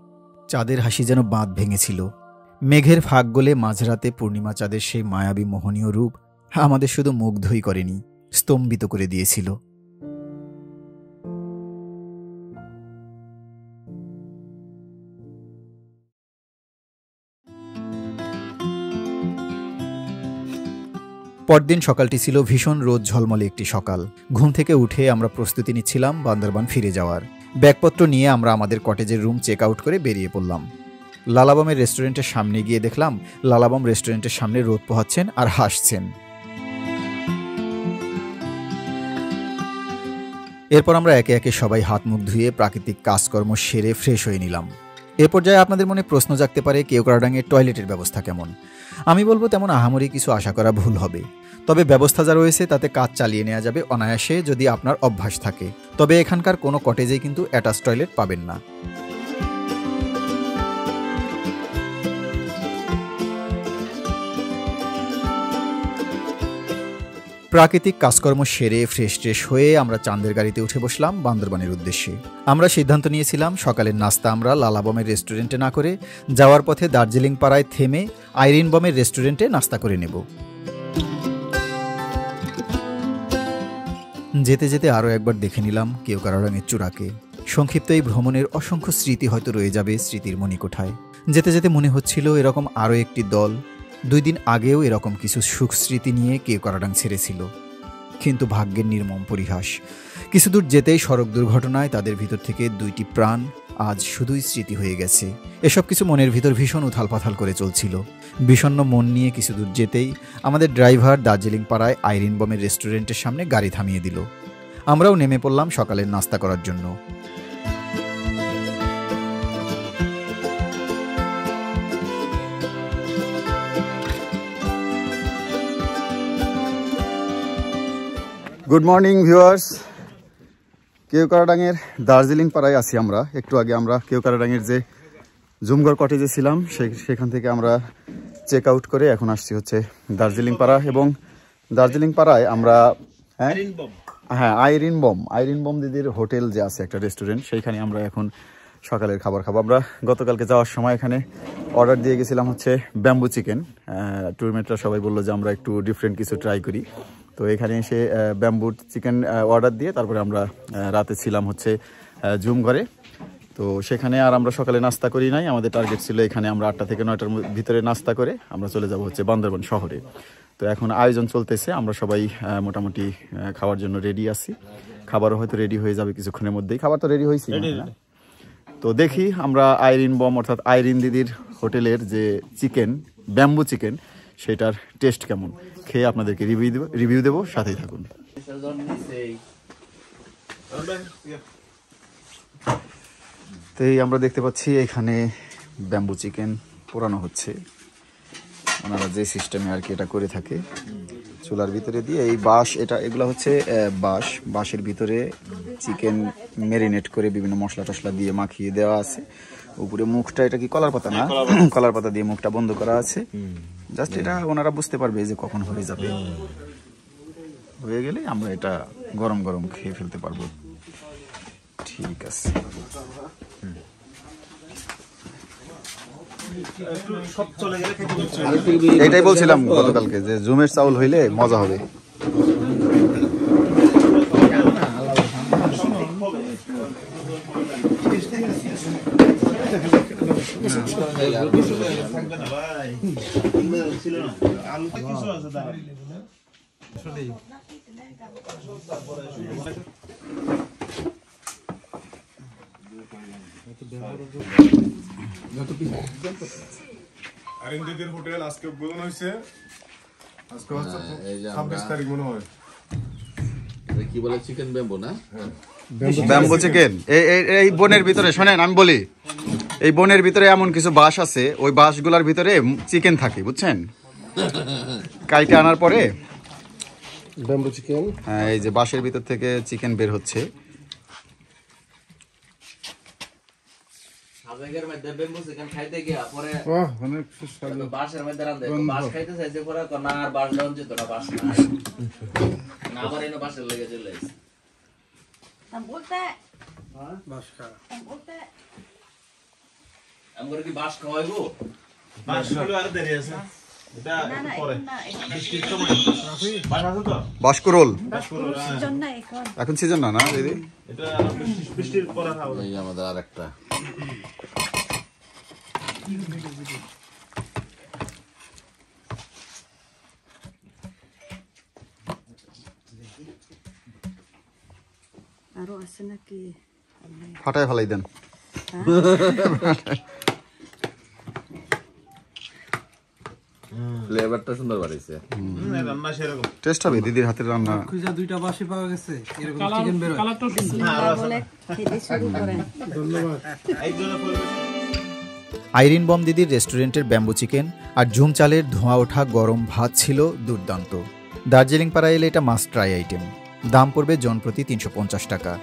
চাঁদের হাসি যেন বাঁধ ভেঙেছিল। মেঘের ফাঁক গলে মাঝরাতে পূর্ণিমা চাঁদের সেই মায়াবী মোহনীয় রূপ আমাদের শুধু মুগ্ধই করেনি, স্তম্ভিত করে দিয়েছিল। পরদিন সকালটি ছিল ভীষণ রোদ ঝলমলে একটি সকাল। ঘুম থেকে উঠে আমরা প্রস্তুতি নিচ্ছিলাম বান্দরবান ফিরে যাওয়ার। ব্যাগপত্র নিয়ে আমরা আমাদের কটেজের রুম চেক আউট করে বেরিয়ে পড়লাম। লালাবমের রেস্টুরেন্টের সামনে গিয়ে দেখলাম লালাবম রেস্টুরেন্টের সামনে রোদ পোহাচ্ছেন আর হাসছেন। এরপর আমরা একে একে সবাই হাত মুখ ধুয়ে প্রাকৃতিক কাজকর্ম সেরে ফ্রেশ হয়ে নিলাম। এ পর্যায়ে আপনাদের মনে প্রশ্ন জাগতে পারে কেওক্রাডাঙের টয়লেটের ব্যবস্থা কেমন। আমি বলবো তেমন আহামরি কিছু আশা করা ভুল হবে। তবে ব্যবস্থা যা রয়েছে তাতে কাজ চালিয়ে নেওয়া যাবে অনায়াসে যদি আপনার অভ্যাস থাকে। তবে এখানকার কোনো কটেজেই কিন্তু অ্যাটাচ টয়লেট পাবেন না। প্রাকৃতিক কাজকর্ম সেরে ফ্রেশ ট্রেশ হয়ে আমরা চাঁদের গাড়িতে উঠে বসলাম বান্দরবানের উদ্দেশ্যে। আমরা সিদ্ধান্ত নিয়েছিলাম সকালের নাস্তা আমরা লালাবমের রেস্টুরেন্টে না করে যাওয়ার পথে দার্জিলিং পাড়ায় থেমে আইরিন বমের রেস্টুরেন্টে নাস্তা করে নেব। যেতে যেতে আরও একবার দেখে নিলাম কেওক্রাডাঙের চূড়াকে। সংক্ষিপ্ত এই ভ্রমণের অসংখ্য স্মৃতি হয়তো রয়ে যাবে স্মৃতির মণিকোঠায়। যেতে যেতে মনে হচ্ছিল এরকম আরও একটি দল 2 দিন আগেও এরকম কিছু সুখ স্মৃতি নিয়ে কেওক্রাডাং ছেড়েছিল। কিন্তু ভাগ্যের নির্মম পরিহাস, কিছু দূর যেতেই সড়ক দুর্ঘটনায় তাদের ভিতর থেকে 2টি প্রাণ আজ শুধুই স্মৃতি হয়ে গেছে। এসব কিছু মনের ভিতর ভীষণ উথাল পাথাল করে চলছিল। বিষণ্ণ মন নিয়ে কিছু দূর যেতেই আমাদের ড্রাইভার দার্জিলিং পাড়ায় আইরিন বমের রেস্টুরেন্টের সামনে গাড়ি থামিয়ে দিল। আমরাও নেমে পড়লাম সকালের নাস্তা করার জন্য। Good morning viewers. কেওক্রাডাঙের দার্জিলিং পাড়ায় আছি আমরা। একটু আগে আমরা কেওক্রাডাঙের যে জুমগড় কটেজে ছিলাম সেখান থেকে আমরা চেক আউট করে এখন আসছি হচ্ছে দার্জিলিং পাড়া। এবং দার্জিলিং পাড়ায় আমরা আইরিন বম দিদির হোটেল যে আছে একটা রেস্টুরেন্ট, সেইখানে আমরা এখন সকালের খাবার খাবো। আমরা গতকালকে যাওয়ার সময় এখানে অর্ডার দিয়ে গেছিলাম হচ্ছে ব্যাম্বু চিকেন। ট্যুরমেটরা সবাই বললো যে আমরা একটু ডিফারেন্ট কিছু ট্রাই করি, তো এখানে এসে ব্যাম্বু চিকেন অর্ডার দিয়ে তারপরে আমরা রাতে ছিলাম হচ্ছে জুম ঘরে। তো সেখানে আর আমরা সকালে নাস্তা করি নাই, আমাদের টার্গেট ছিল এখানে আমরা 8টা থেকে 9টার ভিতরে নাস্তা করে আমরা চলে যাব হচ্ছে বান্দরবান শহরে। তো এখন আয়োজন চলতেছে, আমরা সবাই মোটামুটি খাওয়ার জন্য রেডি আছি। খাবারও হয়তো রেডি হয়ে যাবে কিছুক্ষণের মধ্যেই। খাবার তো রেডি হয়েছে না? তো দেখি আমরা আইরিন বম অর্থাৎ আইরিন দিদির হোটেলের যে চিকেন, ব্যাম্বু চিকেন, সেটার টেস্ট কেমন খেয়ে আপনাদেরকে রিভিউ দেবো, সাথেই থাকুন। তো এই আমরা দেখতে পাচ্ছি এখানে ব্যাম্বু চিকেন পোড়ানো হচ্ছে। ওনারা যে সিস্টেমে আর কি এটা করে থাকে, চুলার ভিতরে দিয়ে এই বাঁশ, এগুলো হচ্ছে বাঁশের ভিতরে চিকেন ম্যারিনেট করে বিভিন্ন মশলা টশলা দিয়ে মাখিয়ে দেওয়া আছে। উপরে মুখটা, এটা কি কলার পাতা না? কলার পাতা দিয়ে মুখটা বন্ধ করা আছে। জাস্ট এটা ওনারা বুঝতে পারবে যে কখন হয়ে যাবে, হয়ে গেলে আমরা এটা গরম গরম খেয়ে ফেলতে পারবো। ঠিক আছে, এটাই বলছিলাম গতকালকে যে জুমের চাউল হইলে মজা হবে। আরিন্দিদের হোটেল আজকে উদ্বোধন হয়েছে, আজকে হচ্ছে 26 তারিখ মনে হয়। কি বলে চিকেন ব্যাম্বু না? Bamboo chicken. এই বনের ভিতরে শোনেন, আমি বলি, এই বনের ভিতরে এমন কিছু বাঁশ আছে, ওই বাঁশগুলার ভিতরে চিকেন থাকে, বুঝছেন? কাইটে আনার পরে ব্যাম্বু চিকেন, হ্যাঁ, এই যে বাঁশের ভিতর থেকে চিকেন বের হচ্ছে। আবেগের মধ্যে ব্যাম্বু চিকেন খাইতে গিয়া পরে অনেক সুস্বাদু বাঁশের মধ্যে রান্ধে, বাঁশ খাইতে চাইছে পরে তো না, আর বাঁশ দেওয়া যেত না, বাঁশ নাই না, আবার এনে বাঁশের লেগে চলে আসছে। আমার কি বাঁশ খাওয়াইবো? বাঁশকুড়োল এখন সিজন না, না দিদি? এই আমাদের আরেকটা আরো আছে নাকি? ফাটায় ফেলাই দেন। ফ্লেভারটা সুন্দর বাড়িছে, টেস্ট হবে দিদির হাতের রান্না। খুঁজা দুইটা বাঁশি পাওয়া গেছে, এরকম চিকেন বের হয়। বলে খেতে শুরু করেন। আইরিন বম দিদির রেস্টুরেন্টের ব্যাম্বু চিকেন আর ঝুম চালের ধোঁয়া ওঠা গরম ভাত ছিল দুর্দান্ত। দার্জিলিং পাড়ায় এলে এটা মাস্ট ট্রাই আইটেম। দাম পড়বে জন প্রতি 350 টাকা।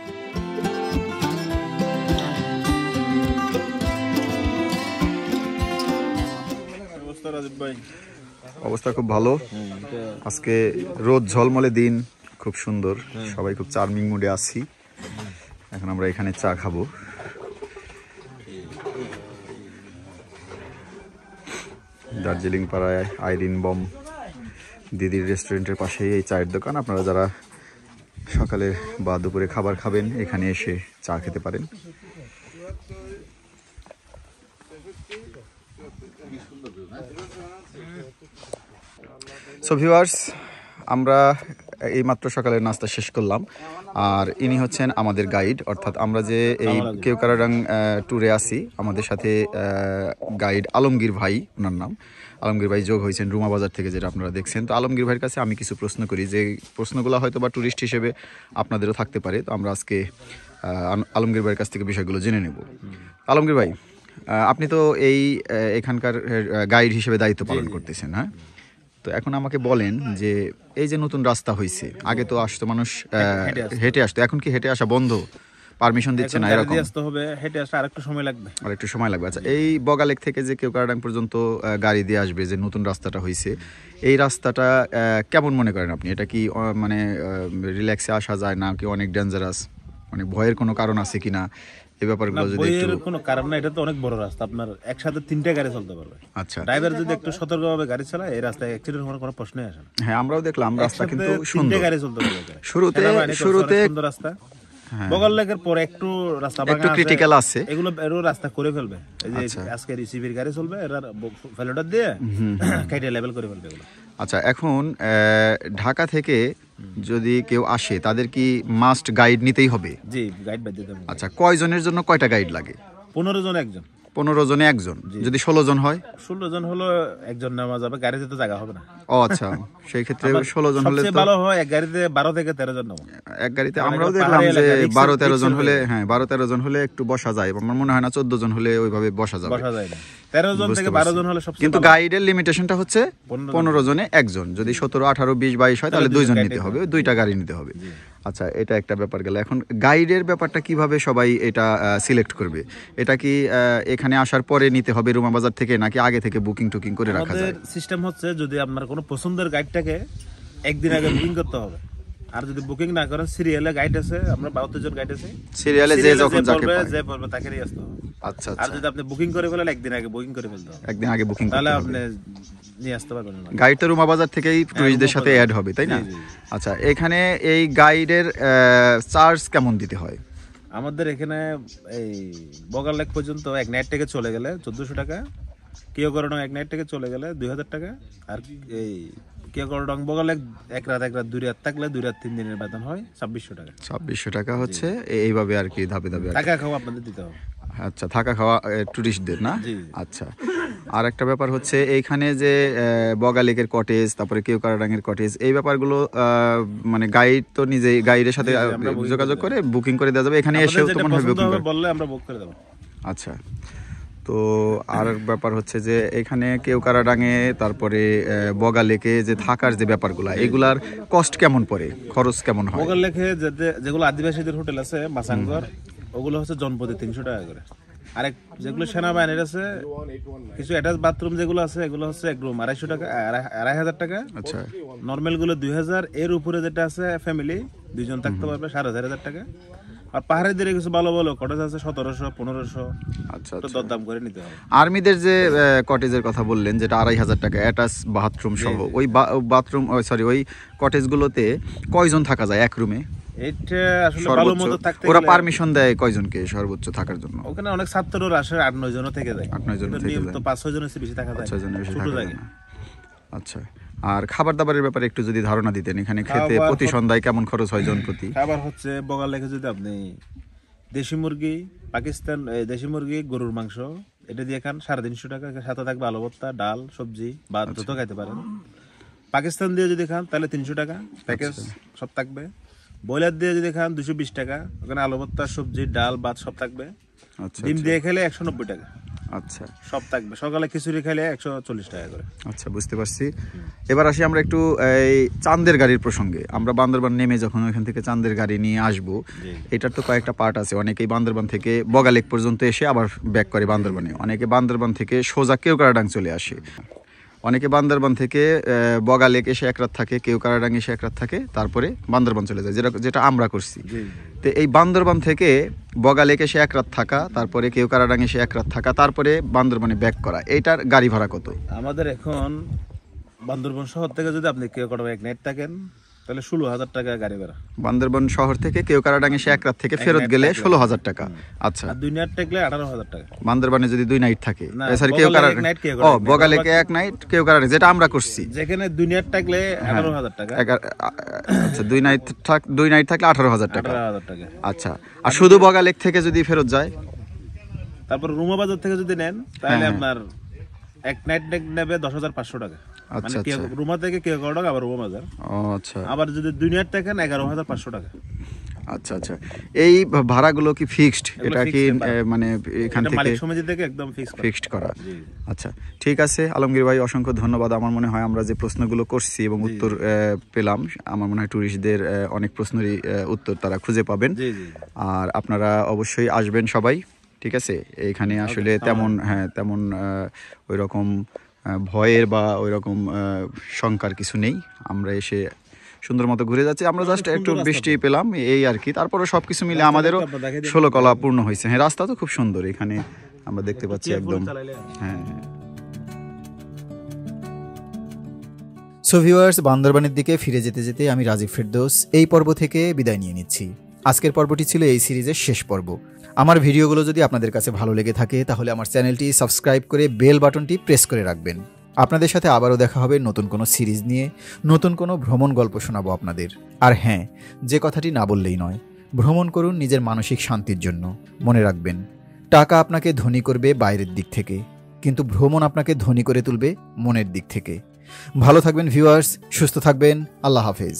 অবস্থা খুব ভালো, আজকে রোদ ঝলমলে দিন, খুব সুন্দর, সবাই খুব চার্মিং মুডে আছি। এখন আমরা এখানে চা খাবো। দার্জিলিং পাড়ায় আইরিন বম দিদির রেস্টুরেন্টের পাশেই এই চায়ের দোকান। আপনারা যারা সকালে বা দুপুরে খাবার খাবেন, এখানে এসে চা খেতে পারেন। সো ভিউয়ার্স, আমরা এইমাত্র সকালের নাস্তা শেষ করলাম, আর ইনি হচ্ছেন আমাদের গাইড, অর্থাৎ আমরা যে এই কেওক্রাডাং ট্যুরে আসি, আমাদের সাথে গাইড আলমগীর ভাই, ওনার নাম আলমগীর ভাই যোগ হয়েছেন রুমা বাজার থেকে, যেটা আপনারা দেখছেন। তো আলমগীর ভাইয়ের কাছে আমি কিছু প্রশ্ন করি, যে প্রশ্নগুলো হয়তো বা ট্যুরিস্ট হিসেবে আপনাদেরও থাকতে পারে। তো আমরা আজকে আলমগীর ভাইয়ের কাছ থেকে বিষয়গুলো জেনে নেব। আলমগীর ভাই, আপনি তো এখানকার গাইড হিসেবে দায়িত্ব পালন করতেছেন, হ্যাঁ? তো এখন আমাকে বলেন যে এই যে নতুন রাস্তা হয়েছে, আগে তো আসতো মানুষ হেঁটে আসতো, এখন কি হেঁটে আসা বন্ধ? পারমিশন দিচ্ছে না এরকম? হেঁটে আসতে আরেকটু সময় লাগবে। আরেকটু সময় লাগবে। আচ্ছা, এই বগালেক থেকে যে কেওক্রাডাং পর্যন্ত গাড়ি দিয়ে আসবে, যে নতুন রাস্তাটা হয়েছে, এই রাস্তাটা কেমন মনে করেন আপনি? এটা কি মানে রিল্যাক্সে আসা যায় না কি অনেক ডেঞ্জারাস, মানে ভয়ের কোনো কারণ আছে কিনা, এই ব্যাপারগুলো না, যদি বইয়ের একটু কোনো কারণ না, এটা তো অনেক বড় রাস্তা, আপনার একসাথে 3টা গাড়ি চলতে পারবে। আচ্ছা ড্রাইভার যদি একটু সতর্কভাবে গাড়ি চালায় এই রাস্তায় অ্যাক্সিডেন্ট হওয়ার কোনো প্রশ্নই আসে না। হ্যাঁ আমরাও দেখলাম রাস্তা কিন্তু একসাথে 3টে সুন্দর। গাড়ি চলতে পারবে। শুরুতে সুন্দর রাস্তা, বগল লেকের পরে একটু রাস্তা একটু ক্রিটিক্যাল আছে, এগুলো এরও রাস্তা করে ফেলবে। এই যে আজকে রিসিভির গাড়ি চলবে, এরা ফেলোটার দিয়ে কেটে লেভেল করে ফেলবে এগুলো। আচ্ছা এখন ঢাকা থেকে যদি কেউ আসে তাদের কি মাস্ট গাইড নিতেই হবে? জি, গাইড বাদ দিতে হবে। আচ্ছা কয়জনের জন্য কয়টা গাইড লাগে? 15 জন একজন। 15 জনে একজন, যদি 16 জন হয়? 16 জন হলো একজন নেওয়া যাবে, গাড়িতে তো জায়গা হবে না। ও আচ্ছা, সেই ক্ষেত্রে 16 জন হলে সবচেয়ে ভালো হয় এক গাড়িতে 12 থেকে 13 জন নেবো। এক গাড়িতে আমরাও দেখলাম যে 12-13 জন হলে, হ্যাঁ 12-13 জন হলে একটু বসা যায়। আমার মনে হয় না 14 জন হলে ওইভাবে বসা যাবে। বসা যায় না, 13 জন থেকে 12 জন হলে সবচেয়ে। কিন্তু গাইডের লিমিটেশনটা হচ্ছে 15 জনে একজন। যদি 17, 18, 20, 22 হয় তাহলে 2 জন নিতে হবে, 2টা গাড়ি নিতে হবে। আচ্ছা এটা একটা ব্যাপার গেল। এখন গাইডের ব্যাপারটা কিভাবে সবাই এটা সিলেক্ট করবে? এটা কি এখানে আসার পরে নিতে হবে রুমা বাজার থেকে, নাকি আগে থেকে বুকিং টুকিং করে রাখা যায়? আমাদের সিস্টেম হচ্ছে যদি আপনার কোনো পছন্দের গাইডটাকে একদিন আগে বুকিং করতে হবে। আর যদি বুকিং না করেন, সিরিয়ালে গাইড আছে, আমরা 72 জন গাইড আছে, সিরিয়ালে যে যখন যাকে পায় যে পড়বে তাকে নিয়ে আসতে হবে। আচ্ছা আর যদি আপনি বুকিং করে ফেলেন, একদিন আগে বুকিং করে ফেলতে হবে, একদিন আগে বুকিং তাহলে করতে আপনি হবে। নিয়ে আসতে পারবেন না। গাইড তো রুমা বাজার থেকেই টুরিস্টদের সাথে অ্যাড হবে, তাই না? আচ্ছা এখানে এই গাইডের চার্জ কেমন দিতে হয়? আমাদের এখানে এই বগাল লেক পর্যন্ত এক নাইট থেকে চলে গেলে 1400 টাকা, কিয়করডং এক নাইট থেকে চলে গেলে 2000 টাকা, আর এই কিয়করডং বগাল লেক এক রাত 2 রাত থাকলে 2 রাত 3 দিনের বেতন হয় 2600 টাকা। 2600 টাকা হচ্ছে এইভাবে আর কি, ধাপে ধাপে। টাকা খাওয়া আপনাদের দিতে হবে। আচ্ছা থাকা খাওয়া টুরিস্টদের না? আচ্ছা আর একটা ব্যাপার হচ্ছে এইখানে যে বগা লেকের কটেজ, তারপরে কেওকারাডাঙ্গের কটেজ, এই ব্যাপারগুলো মানে গাইড তো নিজেই গাইডের সাথে যোগাযোগ করে বুকিং করে দেওয়া যাবে। এখানে এসেও তো মনে হয় বুকিং বললে আমরা বুক করে দেব। আচ্ছা তো আর ব্যাপার হচ্ছে যে এখানে কেওকারাডাঙ্গে তারপরে বগা লেকে যে থাকার যে ব্যাপারগুলো, এগুলার কস্ট কেমন পড়ে, খরচ কেমন হয়? বগা লেকে যেগুলো আদিবাসীদের হোটেল আছে মাসাঙ্গর, ওগুলো হচ্ছে জনপ্রতি 300 টাকা করে। আরেক যেগুলো সেনাবাহিনীর আছে কিছু অ্যাটাচ বাথরুম যেগুলো আছে, এগুলো হচ্ছে এক রুম 250 টাকা, 2500 টাকা। আচ্ছা নর্মাল গুলো 2000, এর উপরে যেটা আছে ফ্যামিলি 2 জন থাকতে পারবে 4500 টাকা। আর পাহাড়ের দিকে কিছু ভালো ভালো কটেজ আছে 1700, 1500। আচ্ছা তো দরদাম করে নিতে হবে। আর্মিদের যে কটেজের কথা বললেন, যেটা 2500 টাকা অ্যাটাচ বাথরুম সহ, ওই বাথরুম সরি ওই কটেজগুলোতে কয়জন থাকা যায় এক রুমে? এটা আসলে ভালো মতো থাকতে ওরা পারমিশন দেয় কয়জনকে সর্বোচ্চ থাকার জন্য? ওখানে অনেক ছাত্ররা আসে, 8-9 জন থেকে যায়। 8-9 জন থেকে যায়, তো 5-6 জনের বেশি থাকা যায়, 6 জনের বেশি ছোট থাকা জায়গা। আচ্ছা আর খাবার দাবারের ব্যাপারে একটু যদি ধারণা দিতেন, এখানে খেতে প্রতি সন্ধ্যায় কেমন খরচ হয় জন প্রতি? খাবার হচ্ছে বগাল লেকে যদি আপনি দেশি মুরগি, পাকিস্তান দেশি মুরগি, গরুর মাংস এটা দিয়ে খান 350 টাকা, সাথে থাকবে আলু ভর্তা, ডাল, সবজি, ভাত যত খাইতে পারেন। পাকিস্তান দিয়ে যদি খান তাহলে 300 টাকা প্যাকেজ সব থাকবে। ব্রয়লার দিয়ে যদি খান 220 টাকা, ওখানে আলু ভর্তা, সবজি, ডাল, ভাত সব থাকবে। ডিম দিয়ে খেলে 190 টাকা। আচ্ছা সব থাকবে। সকালে খিচুড়ি খেলে 140 টাকা করে। আচ্ছা বুঝতে পারছি। এবার আসি আমরা একটু এই চাঁদের গাড়ির প্রসঙ্গে। আমরা বান্দরবান নেমে যখন ওইখান থেকে চাঁদের গাড়ি নিয়ে আসবো, এটার তো কয়েকটা পার্ট আছে। অনেকেই বান্দরবান থেকে বগা লেক পর্যন্ত এসে আবার ব্যাক করে বান্দরবানে, অনেকে বান্দরবান থেকে সোজা কেওকারাডাং চলে আসে, অনেকে বান্দরবান থেকে বগা লেক এসে এক রাত থাকে, কেওকারাডাং এসে এক রাত থাকে, তারপরে বান্দরবান চলে যায়, যেটা আমরা করছি। তো এই বান্দরবান থেকে বগা লেক এসে এক রাত থাকা, তারপরে কেওকারাডাং এসে এক রাত থাকা, তারপরে বান্দরবানে ব্যাক করা, এইটার গাড়ি ভাড়া কত? আমাদের এখন বান্দরবান শহর থেকে যদি আপনি কেওকারাডাং এক নাইট থাকেন তাহলে 16,000 টাকা গাড়ি ভাড়া। বান্দরবান শহর থেকে কেওকারাডাং এসে এক রাত থেকে ফেরত গেলে 16,000 টাকা। আচ্ছা আর 2 নাইট থাকলে 18,000 টাকা। বান্দরবানে যদি 2 নাইট থাকে, সরি কেওকারাডাং, ও বগা লেকে এক নাইট, কেওকারাডাং যেটা আমরা করছি, যেখানে 2 নাইট থাকলে 18,000 টাকা। আচ্ছা 2 নাইট থাকলে 18,000 টাকা। 18,000 টাকা। আচ্ছা আর শুধু বগা লেক থেকে যদি ফেরত যায়, তারপর রুমা বাজার থেকে যদি নেন তাহলে আপনার এক নাইট নেবে 10,500 টাকা। আচ্ছা মানে রুমা থেকে কেওকারাডাং আবার রুমা বাজার। ও আচ্ছা। আবার যদি 2 নাইট থাকেন 11,500 টাকা। আচ্ছা আচ্ছা এই ভাড়াগুলো কি ফিক্সড? এটা কি মানে এখান থেকে মালিক সমিতি থেকে একদম ফিক্সড করা? আচ্ছা ঠিক আছে আলমগীর ভাই, অসংখ্য ধন্যবাদ। আমার মনে হয় আমরা যে প্রশ্নগুলো করছি এবং উত্তর পেলাম, আমার মনে হয় ট্যুরিস্টদের অনেক প্রশ্নেরই উত্তর তারা খুঁজে পাবেন। আর আপনারা অবশ্যই আসবেন সবাই, ঠিক আছে? এইখানে আসলে তেমন ওই রকম ভয়ের বা ওই রকম শঙ্কার কিছু নেই। আমরা এসে সুন্দর মতো ঘুরে যাচ্ছি আমরা। জাস্ট একটু বৃষ্টি পেলাম এই আর কি, তারপরে সবকিছু মিলে আমাদেরও 16 কলা পূর্ণ হয়েছে। হ্যাঁ, রাস্তা তো খুব সুন্দর এখানে আমরা দেখতে পাচ্ছি একদম। হ্যাঁ, সো ভিউয়ার্স, বান্দরবানের দিকে ফিরে যেতে যেতে আমি রাজীব ফেরদৌস এই পর্ব থেকে বিদায় নিয়ে নিচ্ছি। আজকের পর্বটি ছিল এই সিরিজের শেষ পর্ব। আমার ভিডিওগুলো যদি আপনাদের কাছে ভালো লেগে থাকে তাহলে আমার চ্যানেলটি সাবস্ক্রাইব করে বেল বাটনটি প্রেস করে রাখবেন। আপনাদের সাথে আবারও দেখা হবে নতুন কোনো সিরিজ নিয়ে, নতুন কোনো ভ্রমণ গল্প শোনাবো আপনাদের। আর হ্যাঁ, যে কথাটি না বললেই নয়, ভ্রমণ করুন নিজের মানসিক শান্তির জন্য। মনে রাখবেন, টাকা আপনাকে ধনী করবে বাইরের দিক থেকে, কিন্তু ভ্রমণ আপনাকে ধনী করে তুলবে মনের দিক থেকে। ভালো থাকবেন ভিউয়ার্স, সুস্থ থাকবেন। আল্লাহ হাফেজ।